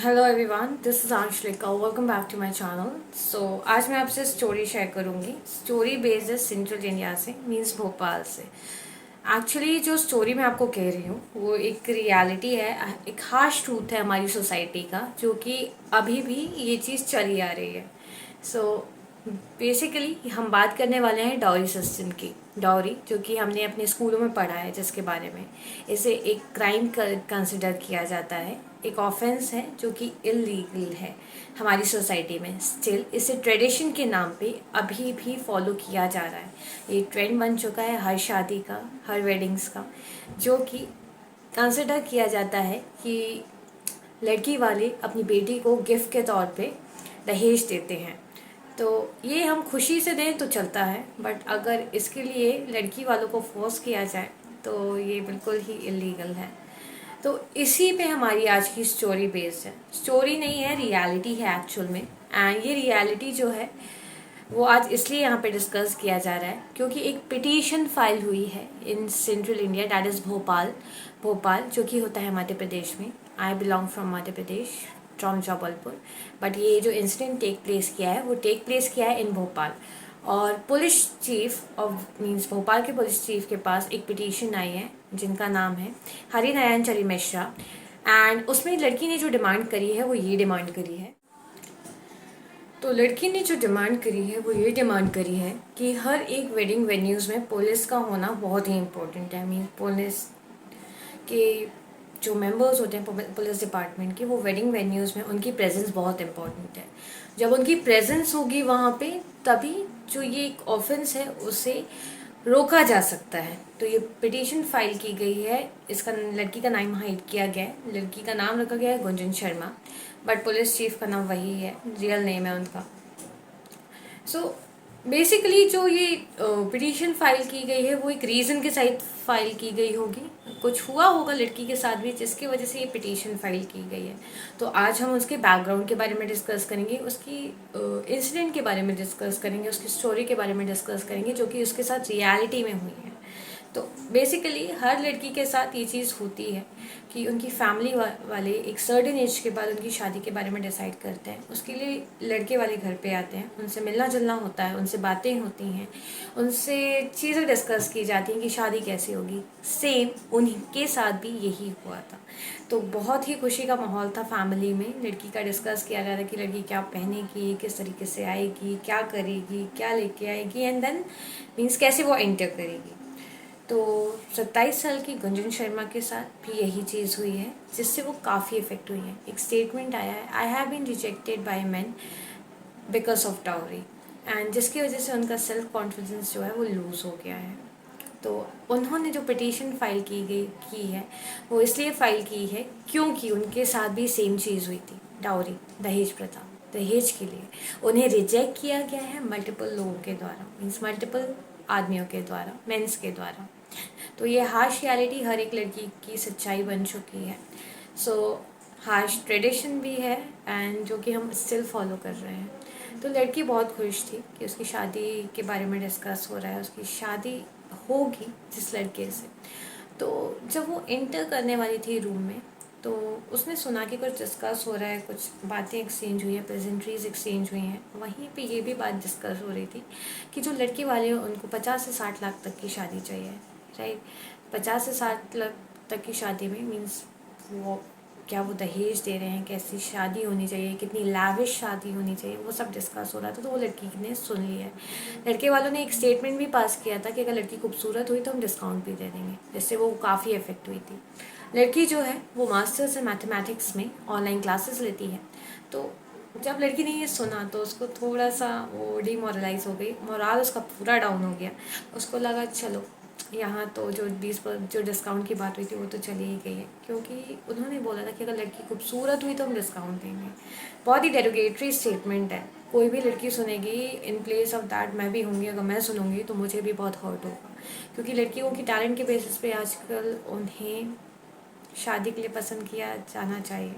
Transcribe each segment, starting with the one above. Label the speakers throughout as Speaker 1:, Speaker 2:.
Speaker 1: Hello everyone, this is Anshalika. Welcome back to my channel. आज मैं आपसे स्टोरी शेयर करूंगी। स्टोरी बेस्ड है सेंट्रल इंडिया से, मींस भोपाल से। एक्चुअली जो स्टोरी मैं आपको कह रही हूँ वो एक रियलिटी है, एक हार्श ट्रूथ है हमारी सोसाइटी का, जो कि अभी भी ये चीज़ चली आ रही है। सो बेसिकली हम बात करने वाले हैं डाउरी सिस्टम की। डाउरी जो कि हमने अपने स्कूलों में पढ़ा है, जिसके बारे में इसे एक क्राइम कंसिडर किया जाता है, एक ऑफेंस है जो कि इलीगल है हमारी सोसाइटी में। स्टिल इसे ट्रेडिशन के नाम पे अभी भी फॉलो किया जा रहा है। ये ट्रेंड बन चुका है हर शादी का, हर वेडिंग्स का, जो कि कंसिडर किया जाता है कि लड़की वाले अपनी बेटी को गिफ्ट के तौर पे दहेज देते हैं। तो ये हम खुशी से दें तो चलता है, बट अगर इसके लिए लड़की वालों को फोर्स किया जाए तो ये बिल्कुल ही इलीगल है। तो इसी पे हमारी आज की स्टोरी बेस्ड है। स्टोरी नहीं है, रियलिटी है एक्चुअल में। एंड ये रियलिटी जो है वो आज इसलिए यहाँ पे डिस्कस किया जा रहा है क्योंकि एक पिटीशन फाइल हुई है in central India, that is Bhopal. Bhopal जो कि होता है मध्य प्रदेश में। I belong from Madhya Pradesh, from Jabalpur. But ये जो इंसिडेंट टेक प्लेस किया है वो टेक प्लेस किया है इन भोपाल। और police chief of means Bhopal के पुलिस चीफ के पास एक पिटीशन आई है जिनका नाम है हरिनारायण चरी मिश्रा। एंड उसमें लड़की ने जो डिमांड करी है वो ये डिमांड करी है। तो लड़की ने जो डिमांड करी है वो ये डिमांड करी है कि हर एक वेडिंग वेन्यूज़ में पुलिस का होना बहुत ही इम्पोर्टेंट है। मीन पुलिस के जो मेंबर्स होते हैं पुलिस डिपार्टमेंट के, वो वेडिंग वेन्यूज़ में उनकी प्रेजेंस बहुत इम्पोर्टेंट है। जब उनकी प्रेजेंस होगी वहाँ पे, तभी जो ये एक ऑफेंस है उसे रोका जा सकता है। तो ये पिटीशन फाइल की गई है। इसका लड़की का नाम हाइड किया गया है, लड़की का नाम रखा गया है Gunjan Sharma, but police chief का नाम वही है, रियल नेम है उनका। सो बेसिकली जो ये पिटीशन फाइल की गई है वो एक रीज़न के साथ फाइल की गई होगी। कुछ हुआ होगा लड़की के साथ भी जिसकी वजह से ये पिटीशन फाइल की गई है। तो आज हम उसके बैकग्राउंड के बारे में डिस्कस करेंगे, उसकी इंसिडेंट के बारे में डिस्कस करेंगे, उसकी स्टोरी के बारे में डिस्कस करेंगे जो कि उसके साथ रियलिटी में हुई है। तो बेसिकली हर लड़की के साथ ये चीज़ होती है कि उनकी फैमिली वाले एक सर्टेन एज के बाद उनकी शादी के बारे में डिसाइड करते हैं। उसके लिए लड़के वाले घर पे आते हैं, उनसे मिलना जुलना होता है, उनसे बातें होती हैं, उनसे चीज़ें डिस्कस की जाती हैं कि शादी कैसे होगी। सेम उनके साथ भी यही हुआ था। तो बहुत ही खुशी का माहौल था फैमिली में। लड़की का डिस्कस किया जा रहा था कि लड़की क्या पहनेगी, किस तरीके से आएगी, क्या करेगी, क्या लेके आएगी, एंड देन मीन्स कैसे वो एंटर करेगी। तो 27 साल की गुंजन शर्मा के साथ भी यही चीज़ हुई है, जिससे वो काफ़ी इफेक्ट हुई है। एक स्टेटमेंट आया है, I have been rejected by man because of dowry, and जिसकी वजह से उनका सेल्फ कॉन्फिडेंस जो है वो लूज़ हो गया है। तो उन्होंने जो पिटीशन फाइल की है वो इसलिए फाइल की है क्योंकि उनके साथ भी सेम चीज़ हुई थी, डाउरी, दहेज प्रथा। दहेज के लिए उन्हें रिजेक्ट किया गया है मल्टीपल लोगों के द्वारा, मीन्स मल्टीपल आदमियों के द्वारा, मेंस के द्वारा। तो ये हार्श रियलिटी हर एक लड़की की सच्चाई बन चुकी है। सो हार्श ट्रेडिशन भी है एंड जो कि हम स्टिल फॉलो कर रहे हैं। तो लड़की बहुत खुश थी कि उसकी शादी के बारे में डिस्कस हो रहा है, उसकी शादी होगी जिस लड़के से। तो जब वो इंटर करने वाली थी रूम में, तो उसने सुना कि कुछ डिस्कस हो रहा है, कुछ बातें एक्सचेंज हुई हैं, प्रेजेंट्रीज एक्सचेंज हुई हैं। वहीं पे ये भी बात डिस्कस हो रही थी कि जो लड़के वाले हैं उनको 50 से 60 लाख तक की शादी चाहिए, राइट। 50 से 60 लाख तक की शादी में मीन्स वो क्या वो दहेज दे रहे हैं, कैसी शादी होनी चाहिए, कितनी लाविश शादी होनी चाहिए, वो सब डिस्कस हो रहा था। तो वो लड़की ने सुन लिया है। लड़के वालों ने एक स्टेटमेंट भी पास किया था कि अगर लड़की खूबसूरत हुई तो हम डिस्काउंट भी दे देंगे, जिससे वो काफ़ी इफेक्ट हुई थी। लड़की जो है वो मास्टर्स इन मैथमेटिक्स में ऑनलाइन क्लासेस लेती है। तो जब लड़की ने ये सुना तो उसको थोड़ा सा वो डिमोरलाइज हो गई, मोराल उसका पूरा डाउन हो गया। उसको लगा चलो यहाँ तो जो 20 पर जो डिस्काउंट की बात हुई थी वो तो चली ही गई है, क्योंकि उन्होंने बोला था कि अगर लड़की खूबसूरत हुई तो हम डिस्काउंट देंगे। बहुत ही डेरोगेटरी स्टेटमेंट है। कोई भी लड़की सुनेगी, इन प्लेस ऑफ दैट मैं भी होंगी, अगर मैं सुनूंगी तो मुझे भी बहुत हर्ट होगा, क्योंकि लड़कियों की टैलेंट के बेसिस पे आजकल उन्हें शादी के लिए पसंद किया जाना चाहिए,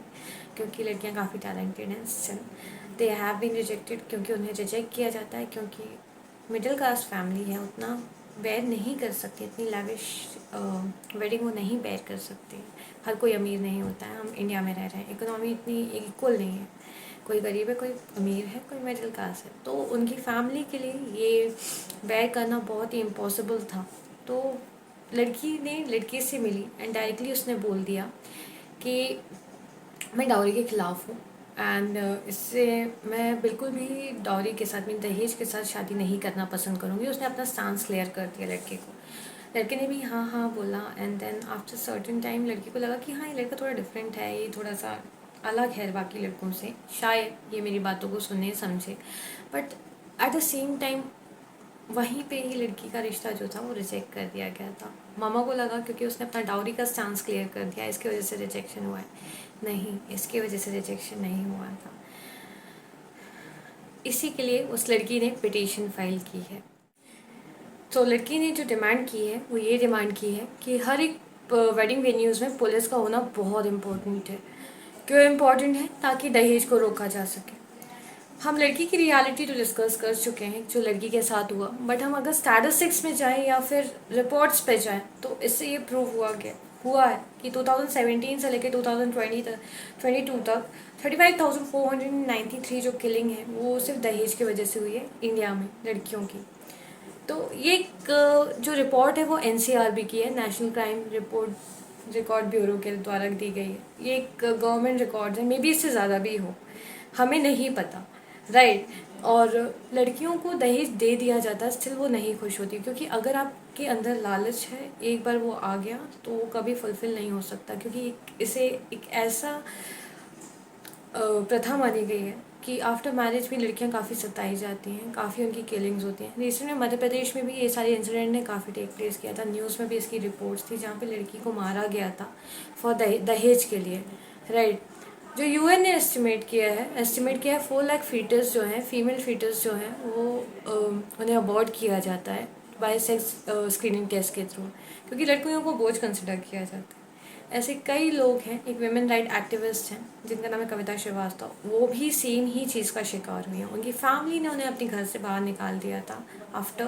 Speaker 1: क्योंकि लड़कियां काफ़ी टैलेंटेड हैं। Still they have been rejected, क्योंकि उन्हें रिजेक्ट किया जाता है, क्योंकि मिडिल क्लास फैमिली है, उतना बेयर नहीं कर सकते, इतनी लैविश वेडिंग वो नहीं बेयर कर सकते। हर कोई अमीर नहीं होता है, हम इंडिया में रह रहे हैं, इकोनॉमी इतनी इक्वल नहीं है, कोई गरीब है, कोई अमीर है, कोई मिडिल क्लास है। तो उनकी फैमिली के लिए ये बेयर करना बहुत ही इम्पॉसिबल था। तो लड़की ने लड़के से मिली एंड डायरेक्टली उसने बोल दिया कि मैं डाउरी के ख़िलाफ़ हूँ एंड इससे मैं बिल्कुल भी डाउरी के साथ, मैं दहेज के साथ शादी नहीं करना पसंद करूँगी। उसने अपना स्टांस क्लियर कर दिया लड़के को। लड़के ने भी हाँ हाँ बोला and then after certain time लड़की को लगा कि हाँ ये लड़का थोड़ा डिफरेंट है, ये थोड़ा सा अलग है बाकी लड़कों से, शायद ये मेरी बातों को सुने समझे। But at the same time वहीं पे ही लड़की का रिश्ता जो था वो रिजेक्ट कर दिया गया था। मामा को लगा क्योंकि उसने अपना डाउरी का स्टांस क्लियर कर दिया, इसकी वजह से रिजेक्शन हुआ है। नहीं, इसकी वजह से रिजेक्शन नहीं हुआ था। इसी के लिए उस लड़की ने पिटीशन फाइल की है। तो लड़की ने जो डिमांड की है वो ये डिमांड की है कि हर एक वेडिंग वेन्यूज़ में पुलिस का होना बहुत इम्पोर्टेंट है। क्यों इम्पोर्टेंट है? ताकि दहेज को रोका जा सके। हम लड़की की रियलिटी तो डिस्कस कर चुके हैं जो लड़की के साथ हुआ, बट हम अगर स्टैटिस्टिक्स में जाएं या फिर रिपोर्ट्स पे जाएं तो इससे ये प्रूव हुआ है कि 2017 से लेकर 2020 तक 22 तक 35,493 जो किलिंग है वो सिर्फ दहेज की वजह से हुई है इंडिया में लड़कियों की। तो ये एक जो रिपोर्ट है वो एनसीआरबी की है, नेशनल क्राइम रिकॉर्ड ब्यूरो के द्वारा दी गई है। ये एक गवर्नमेंट रिकॉर्ड है, मे बी इससे ज़्यादा भी हो, हमें नहीं पता, राइट। और लड़कियों को दहेज दे दिया जाता है, स्टिल वो नहीं खुश होती, क्योंकि अगर आपके अंदर लालच है, एक बार वो आ गया तो वो कभी फुलफिल नहीं हो सकता, क्योंकि इसे एक ऐसा प्रथा मानी गई है कि आफ्टर मैरिज भी लड़कियां काफ़ी सताई जाती हैं, काफ़ी उनकी किलिंग्स होती हैं। रिसेंट में मध्य प्रदेश में भी ये सारे इंसिडेंट ने काफ़ी टेक प्लेस किया था, न्यूज़ में भी इसकी रिपोर्ट्स थी जहाँ पे लड़की को मारा गया था फॉर दहेज के लिए, राइट। जो यूएन ने एस्टिमेट किया है 4 लाख फीटर्स जो हैं, फीमेल फीटर्स जो हैं वो उन्हें अबॉर्ट किया जाता है बाय सेक्स स्क्रीनिंग टेस्ट के थ्रू, क्योंकि लड़कियों को बोझ कंसिडर किया जाता है। ऐसे कई लोग हैं, एक वुमेन राइट एक्टिविस्ट हैं जिनका नाम है कविता श्रीवास्तव, वो भी सेम ही चीज़ का शिकार हुई हैं। उनकी फैमिली ने उन्हें अपने घर से बाहर निकाल दिया था आफ्टर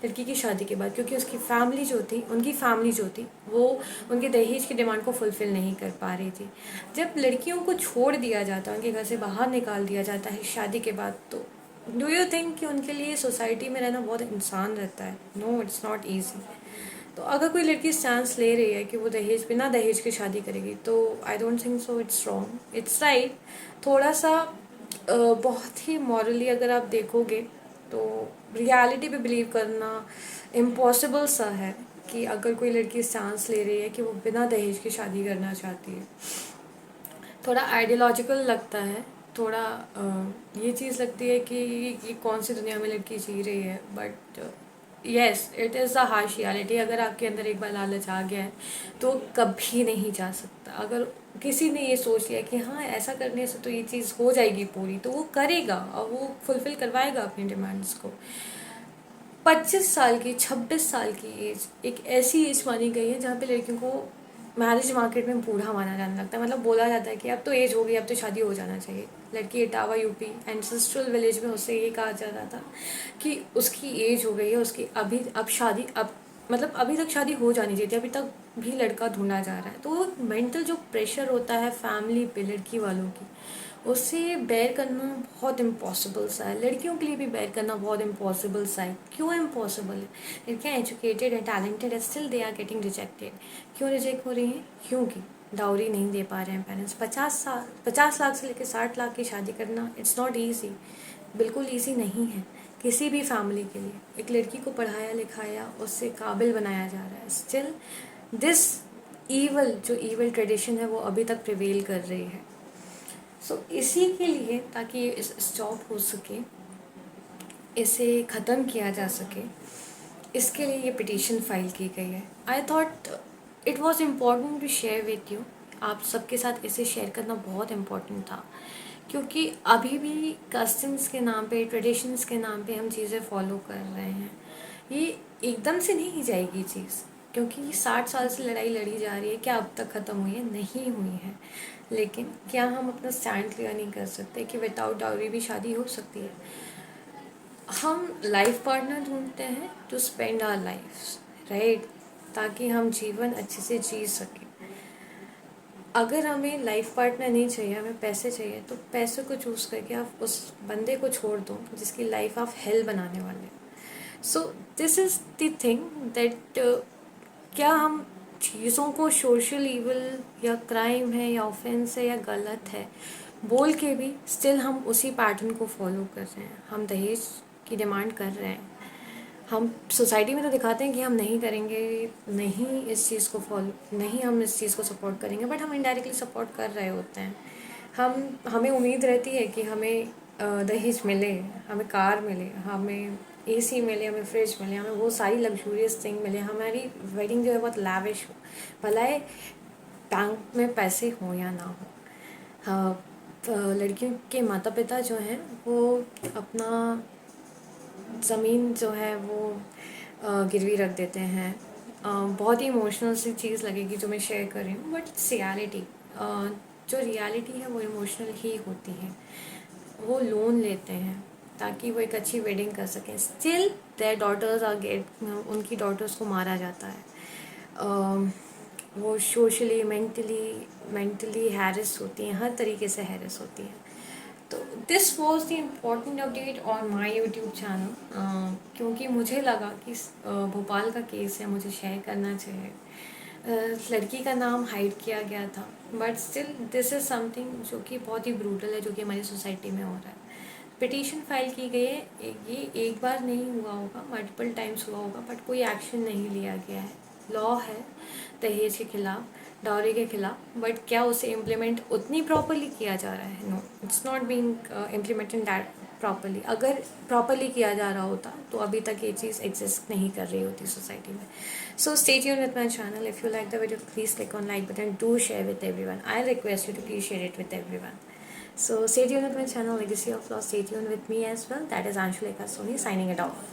Speaker 1: लड़की की शादी के बाद, क्योंकि उनकी फैमिली जो थी वो उनके दहेज की डिमांड को फुलफ़िल नहीं कर पा रही थी। जब लड़कियों को छोड़ दिया जाता है, उनके घर से बाहर निकाल दिया जाता है शादी के बाद, तो डू यू थिंक कि उनके लिए सोसाइटी में रहना बहुत इंसान रहता है? No, it's not easy. तो अगर कोई लड़की चांस ले रही है कि वो बिना दहेज के शादी करेगी, तो I don't think so it's wrong, it's right. थोड़ा सा बहुत ही मॉरली अगर आप देखोगे तो रियलिटी पे बिलीव करना इम्पॉसिबल सा है कि अगर कोई लड़की चांस ले रही है कि वो बिना दहेज के शादी करना चाहती है। थोड़ा आइडियोलॉजिकल लगता है, थोड़ा ये चीज़ लगती है कि ये कौन सी दुनिया में लड़की जी रही है, but yes, it is a harsh reality. अगर आपके अंदर एक बार लालच आ गया है तो कभी नहीं जा सकता। अगर किसी ने ये सोच लिया कि हाँ ऐसा करने से तो ये चीज़ हो जाएगी पूरी, तो वो करेगा और वो फुलफ़िल करवाएगा अपनी डिमांड्स को। 25 साल की, 26 साल की एज एक ऐसी एज मानी गई है जहाँ पे लड़कियों को मैरिज मार्केट में बूढ़ा माना जाने लगता है। मतलब बोला जाता है कि अब तो एज हो गई, अब तो शादी हो जाना चाहिए। लड़की इटावा यूपी एंसेस्ट्रल विलेज में उससे ये कहा जाता था कि उसकी एज हो गई है, उसकी अब शादी अब मतलब अभी तक शादी हो जानी चाहिए थी, अभी तक भी लड़का ढूंढा जा रहा है। तो मेंटल जो प्रेशर होता है फैमिली पे लड़की वालों की, उसे बेयर करना बहुत इम्पॉसिबल सा है। लड़कियों के लिए भी बेयर करना बहुत इम्पॉसिबल सा है। क्यों इम्पॉसिबल है? लड़कियाँ एजुकेटेड है, टैलेंटेड है, still they are getting rejected. क्यों रिजेक्ट हो रही हैं? क्योंकि डाउरी नहीं दे पा रहे हैं पेरेंट्स। 50 लाख से लेकर 60 लाख की शादी करना इट्स नॉट ईजी, बिल्कुल ईजी नहीं है किसी भी फैमिली के लिए। एक लड़की को पढ़ाया लिखाया, उससे काबिल बनाया जा रहा है, स्टिल दिस जो ईवल ट्रेडिशन है वो अभी तक प्रिवेल कर रही है। सो इसी के लिए, ताकि इस स्टॉप हो सके, इसे ख़त्म किया जा सके, इसके लिए ये पिटीशन फाइल की गई है। I thought it was important to share with you. आप सबके साथ इसे शेयर करना बहुत इम्पॉर्टेंट था, क्योंकि अभी भी कस्टम्स के नाम पे, ट्रेडिशंस के नाम पे हम चीज़ें फॉलो कर रहे हैं। ये एकदम से नहीं जाएगी चीज़, क्योंकि ये 60 साल से लड़ाई लड़ी जा रही है। क्या अब तक ख़त्म हुई है? नहीं हुई है। लेकिन क्या हम अपना स्टैंड क्लियर नहीं कर सकते कि विदाउट डाउरी भी शादी हो सकती है? हम लाइफ पार्टनर ढूंढते हैं to spend our life, right, ताकि हम जीवन अच्छे से जी सकें। अगर हमें लाइफ पार्टनर नहीं चाहिए, हमें पैसे चाहिए, तो पैसे को चूज़ करके आप उस बंदे को छोड़ दो जिसकी लाइफ आप हेल बनाने वाले हैं। So this is the thing that क्या हम चीज़ों को सोशल इवल या क्राइम है या ऑफेंस है या गलत है बोल के भी स्टिल हम उसी पैटर्न को फॉलो कर रहे हैं। हम दहेज की डिमांड कर रहे हैं, हम सोसाइटी में तो दिखाते हैं कि हम नहीं करेंगे, नहीं इस चीज़ को फॉलो, नहीं हम इस चीज़ को सपोर्ट करेंगे, बट हम इनडायरेक्टली सपोर्ट कर रहे होते हैं। हमें उम्मीद रहती है कि हमें दहेज मिले, हमें कार मिले, हमें एसी मिले, हमें फ्रिज मिले, हमें वो सारी लग्जूरियस थिंग मिले, हमारी वेडिंग जो है बहुत लैविश हो, भले बैंक में पैसे हो या ना हो। हाँ, लड़कियों के माता पिता जो हैं वो अपना ज़मीन जो है वो गिरवी रख देते हैं। बहुत ही इमोशनल सी चीज़ लगेगी जो मैं शेयर कर रही हूँ, बट इट्स रियलिटी। जो रियलिटी है वो इमोशनल ही होती है। वो लोन लेते हैं ताकि वो एक अच्छी वेडिंग कर सकें। Still their daughters are get, उनकी डॉटर्स को मारा जाता है। वो सोशली मेंटली हैरेस होती हैं, हर तरीके से हैरेस होती हैं। तो this was the important update on my YouTube channel, क्योंकि मुझे लगा कि भोपाल का केस है, मुझे शेयर करना चाहिए। लड़की का नाम हाइड किया गया था, but still this is something जो कि बहुत ही ब्रूटल है, जो कि हमारी सोसाइटी में हो रहा है। पिटीशन फाइल की गई है, ये एक बार नहीं हुआ होगा, मल्टीपल टाइम्स हुआ होगा, बट कोई एक्शन नहीं लिया गया है। लॉ है दहेज के खिलाफ, डाउरी के खिलाफ, बट क्या उसे इम्प्लीमेंट उतनी प्रॉपरली किया जा रहा है? No, it's not being implemented that properly. अगर प्रॉपरली किया जा रहा होता तो अभी तक ये चीज़ एग्जिस्ट नहीं कर रही होती सोसाइटी में। So stay tuned with my channel. If you like the video please click on like button, do share with everyone. I request you to please share it with everyone. So stay tuned with my channel Legacy of Law. Stay tuned with me as well. That is Anshulika Soni signing it off.